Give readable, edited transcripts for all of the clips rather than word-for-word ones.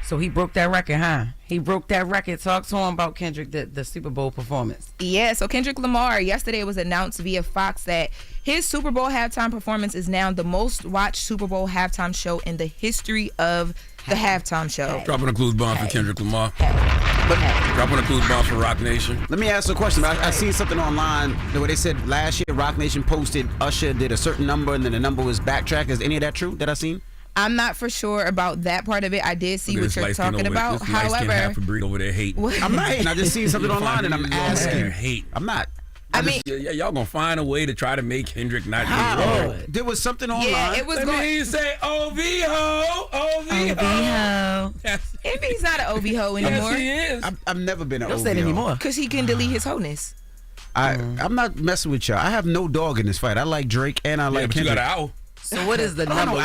So he broke that record, huh? He broke that record. Talk to him about Kendrick, the Super Bowl performance. Yeah, so Kendrick Lamar, yesterday it was announced via Fox that his Super Bowl halftime performance is now the most watched Super Bowl halftime show in the history of the halftime show. Dropping a clues bomb for Kendrick Lamar. Dropping a clues bomb for Roc Nation. Let me ask you a question. I seen something online where they said last year Roc Nation posted Usher did a certain number and then the number was backtracked. Is any of that true that I seen? I'm not for sure about that part of it. I did see what you're talking about. However, half a breed over there hating. I'm not hating. I just seen something online and I'm asking. Hate. I'm not. Y'all gonna find a way to try to make Kendrick not hate. There was something online. Yeah, it was. Let me say OV-ho. Maybe he's not an OV-ho anymore. Yes, he is. I've never been an OV-ho. Don't say it anymore. Because he can delete his wholeness. I'm not messing with y'all. I have no dog in this fight. I like Drake and I like but Kendrick. You got an owl. So what is the number?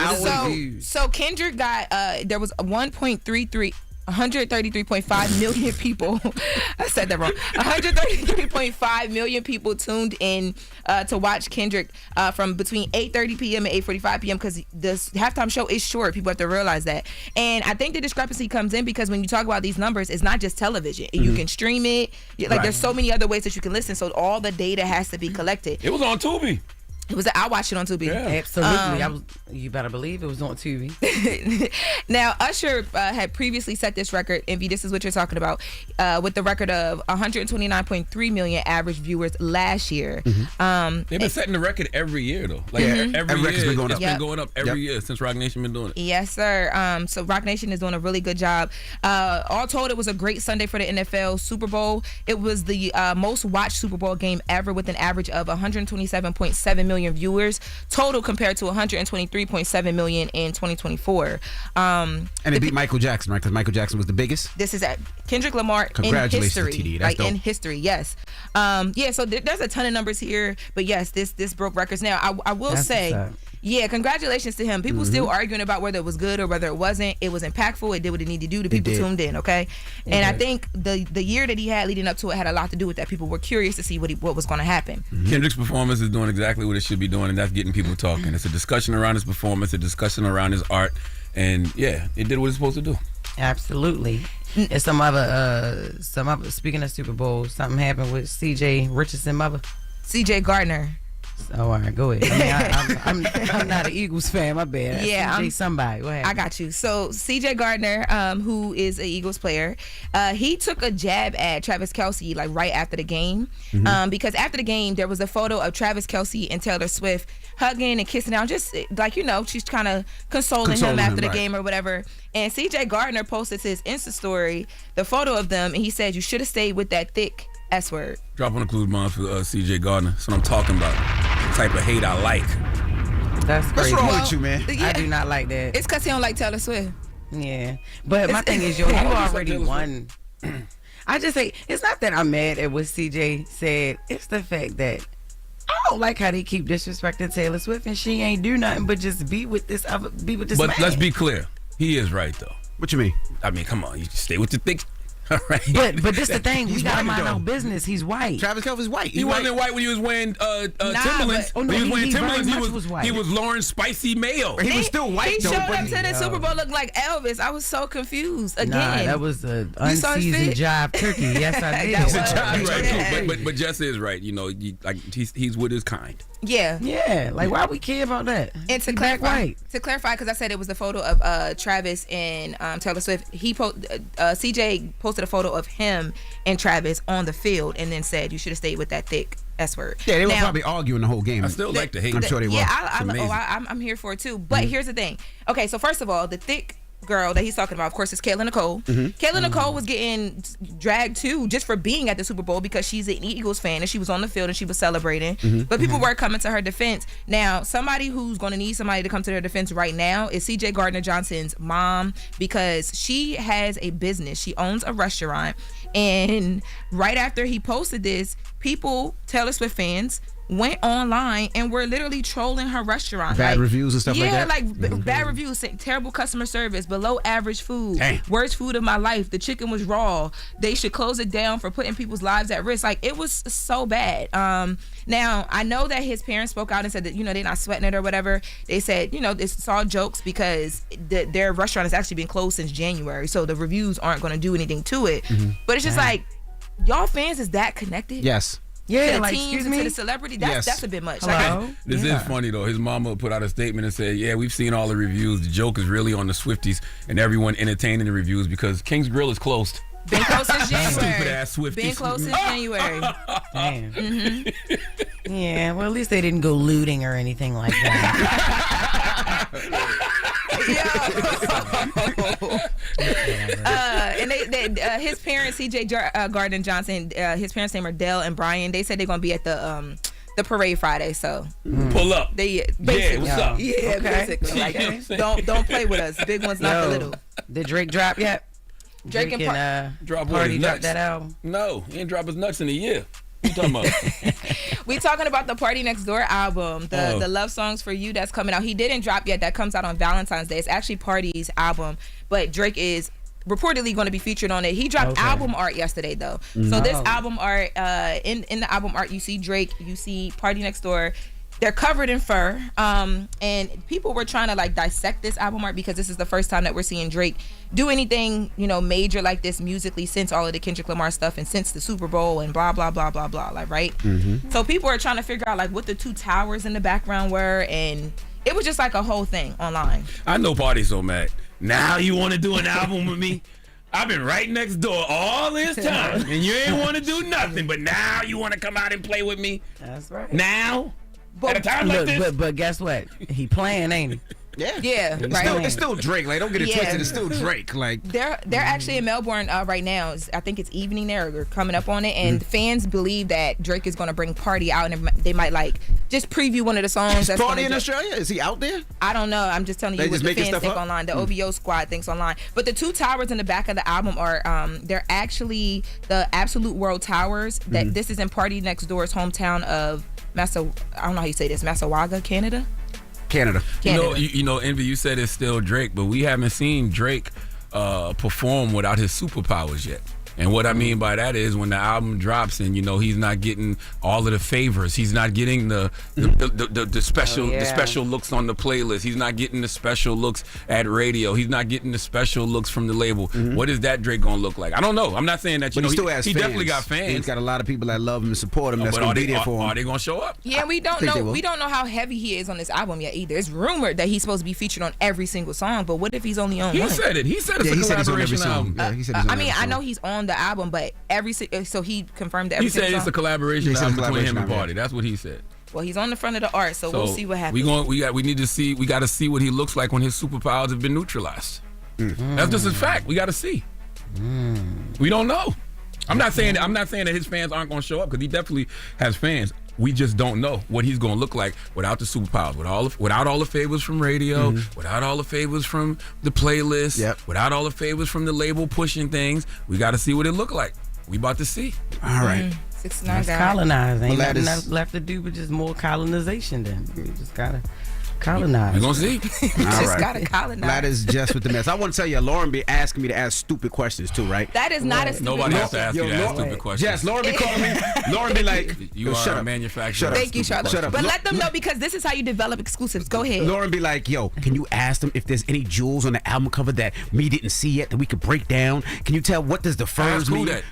So Kendrick got there was 133.5 million people. I said that wrong. 133.5 million people tuned in to watch Kendrick from between 8:30 p.m. and 8:45 p.m. because this halftime show is short. People have to realize that. And I think the discrepancy comes in because when you talk about these numbers, it's not just television. Mm-hmm. You can stream it. There's so many other ways that you can listen. So all the data has to be collected. It was on Tubi. I watched it on Tubi. Yeah. Absolutely. You better believe it was on Tubi. Now, Usher had previously set this record, Envy, this is what you're talking about, with the record of 129.3 million average viewers last year. Mm-hmm. They've been setting the record every year, though. Every year. It's been going up every year since Roc Nation been doing it. Yes, sir. So Roc Nation is doing a really good job. All told, it was a great Sunday for the NFL Super Bowl. It was the most watched Super Bowl game ever with an average of 127.7 million viewers total compared to 123.7 million in 2024. And it beat Michael Jackson, right? Because Michael Jackson was the biggest. This is Kendrick Lamar in history. TD. That's dope. In history, yes. So there's a ton of numbers here, but yes, this broke records. Now, I will say, yeah, congratulations to him. People still arguing about whether it was good or whether it wasn't. It was impactful. It did what it needed to do. The people tuned in, okay? And I think the year that he had leading up to it had a lot to do with that. People were curious to see what was going to happen. Mm-hmm. Kendrick's performance is doing exactly what it should be doing, and that's getting people talking. It's a discussion around his performance, a discussion around his art, and yeah, it did what it's supposed to do. Absolutely. And some other, speaking of Super Bowl, something happened with C.J. Richardson mother. C.J. Gardner. Oh, all right, go ahead. I'm not an Eagles fan, my bad. Yeah, CJ somebody. Go ahead. I got you. So CJ Gardner, who is an Eagles player, he took a jab at Travis Kelce right after the game, because after the game there was a photo of Travis Kelce and Taylor Swift hugging and kissing out, just she's kind of consoling him after the game or whatever. And CJ Gardner posted his Insta story, the photo of them, and he said, "You should have stayed with that thick S-word." Dropping a clue bomb for CJ Gardner. That's what I'm talking about. The type of hate I like. That's crazy. What's wrong with you, man? Yeah. I do not like that. It's because he don't like Taylor Swift. Yeah. But my thing is, you already won. I just say, it's not that I'm mad at what CJ said. It's the fact that I don't like how they keep disrespecting Taylor Swift and she ain't do nothing but just be with this man. But let's be clear. He is right, though. What you mean? I mean, come on. You stay with the thick. All right. But this the thing. We gotta mind our business. He's white. Travis Kelce's white. He wasn't white when he was wearing Timberlands. He was wearing Timberlands. He was Lauren Spicy Mayo. He was still white, though. He showed up to the Super Bowl looking like Elvis. I was so confused. Again. Nah, that was an unseasoned jive turkey. Yes, I did. He's a jive right, but Jess is right. He's with his kind. Yeah. Yeah. Why we care about that? And to clarify, because I said it was a photo of Travis and Taylor Swift. CJ posted a photo of him and Travis on the field, and then said, "You should have stayed with that thick S-word." Yeah, they were probably arguing the whole game. I still like to hate. I'm sure they were. Yeah, I'm here for it too. But here's the thing. Okay, so first of all, the thick girl that he's talking about, of course, is Kayla Nicole. Kayla Nicole was getting dragged too just for being at the Super Bowl because she's an Eagles fan and she was on the field and she was celebrating. But people were coming to her defense. Now, somebody who's going to need somebody to come to their defense right now is CJ Gardner-Johnson's mom, because she has a business. She owns a restaurant. And right after he posted this, Taylor Swift fans, went online and were literally trolling her restaurant. Bad reviews and stuff like that? Yeah, like bad reviews, saying terrible customer service, below average food, worst food of my life, the chicken was raw, they should close it down for putting people's lives at risk. Like, it was so bad. Now, I know that his parents spoke out and said that, they're not sweating it or whatever. They said, it's all jokes because their restaurant has actually been closed since January, so the reviews aren't going to do anything to it. But it's just like, y'all fans is that connected? Yes. Yeah, to the like, teams and to the celebrity. That's a bit much. Hello? This is funny though. His mama put out a statement and said, "Yeah, we've seen all the reviews. The joke is really on the Swifties and everyone entertaining the reviews because King's Grill is closed." Been closed since January. Stupid ass Swifties. Been closed since January. Damn. Yeah, well, at least they didn't go looting or anything like that. And his parents, CJ Gardner-Johnson, his parents' name are Dell and Brian. They said they're gonna be at the parade Friday. So pull up. They basically, what's up? Yeah, basically. Like, don't play with us. Big one's not the little. Did Drake drop yet? Drake and drop Party his dropped nuts. that album. No, he didn't drop his nuts in a year. What you talking about? We talking about the Partynextdoor album, the Love Songs for You that's coming out. He didn't drop yet. That comes out on Valentine's Day. It's actually Party's album, but Drake is reportedly going to be featured on it. He dropped album art yesterday though. So this album art, in the album art, you see Drake, you see Partynextdoor. They're covered in fur, and people were trying to like dissect this album art because this is the first time that we're seeing Drake do anything, major like this musically since all of the Kendrick Lamar stuff and since the Super Bowl and blah blah blah blah blah. Like, right? So people are trying to figure out like what the two towers in the background were, and it was just like a whole thing online. I know Party's so mad. Now you want to do an album with me? I've been right next door all this time, and you ain't want to do nothing, but now you want to come out and play with me? That's right. Now? At a time like this? But guess what? He playing, ain't he? Yeah, right. It's still Drake. Like, don't get it twisted. It's still Drake. Like, they're actually in Melbourne right now. I think it's evening there or coming up on it, and fans believe that Drake is going to bring Party out, and they might like just preview one of the songs. Is Party in Australia? Is he out there? I don't know. I'm just telling you what the fans think online. The OVO squad thinks online. But the two towers in the back of the album are they're actually the Absolute World Towers. That this is in Partynextdoor's hometown of I don't know how you say this, Massawaga, Canada. Envy, you said it's still Drake, but we haven't seen Drake perform without his superpowers yet. And what I mean by that is when the album drops and he's not getting all of the favors, he's not getting the special looks on the playlist, he's not getting the special looks at radio, he's not getting the special looks from the label. What is that Drake gonna look like? I don't know. I'm not saying that he still has he fans. Definitely got fans. He's got a lot of people that love him and support him. That's gonna be there for him. Are they gonna show up? Yeah, we don't know. We don't know how heavy he is on this album yet either. It's rumored that he's supposed to be featured on every single song, but what if he's only on one? He said it's a collaboration album. I know he's on the album, but so he confirmed that. He said it's a collaboration album between him and Party. That's what he said. Well, he's on the front of the art, so we'll see what happens. We got to see what he looks like when his superpowers have been neutralized. That's just a fact. We got to see. We don't know. I'm not saying that his fans aren't going to show up, because he definitely has fans. We just don't know what he's going to look like without the superpowers, without all the favors from radio, without all the favors from the playlist, without all the favors from the label pushing things. We got to see what it look like. We about to see. All right. 69 guys. Colonized. Ain't nothing else left to do but just more colonization then. You just got to colonize. We're going to see. Just got to colonize. That is Jess with the mess. I want to tell you, Lauren be asking me to ask stupid questions too, right? That is not a stupid question. Nobody has to ask you to ask stupid questions. Jess, Lauren be calling me. Lauren be like, you are shut a up. manufacturer. Thank you, Charlotte. Shut up. But let them know, because this is how you develop exclusives. Go ahead. Lauren be like, yo, can you ask them if there's any jewels on the album cover that me didn't see yet that we could break down? Can you tell what does the furs mean? That?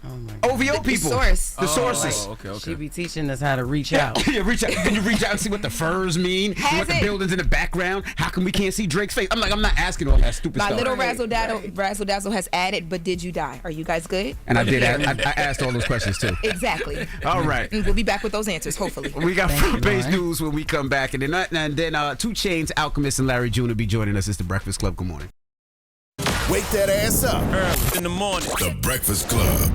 Oh my God. OVO people. The sources. Okay. She be teaching us how to reach out. Yeah, reach out. Can you reach out and see what the furs mean? What the buildings in the background? How come we can't see Drake's face? I'm not asking all that stupid My stuff. little Razzle Dazzle has added, but did you die? Are you guys good? And I did. I asked all those questions too. Exactly. All right. And we'll be back with those answers, hopefully. We got front page news when we come back, and then 2 Chainz, Alchemist, and Larry June will be joining us. It's the Breakfast Club. Good morning. Wake that ass up early in the morning. The Breakfast Club.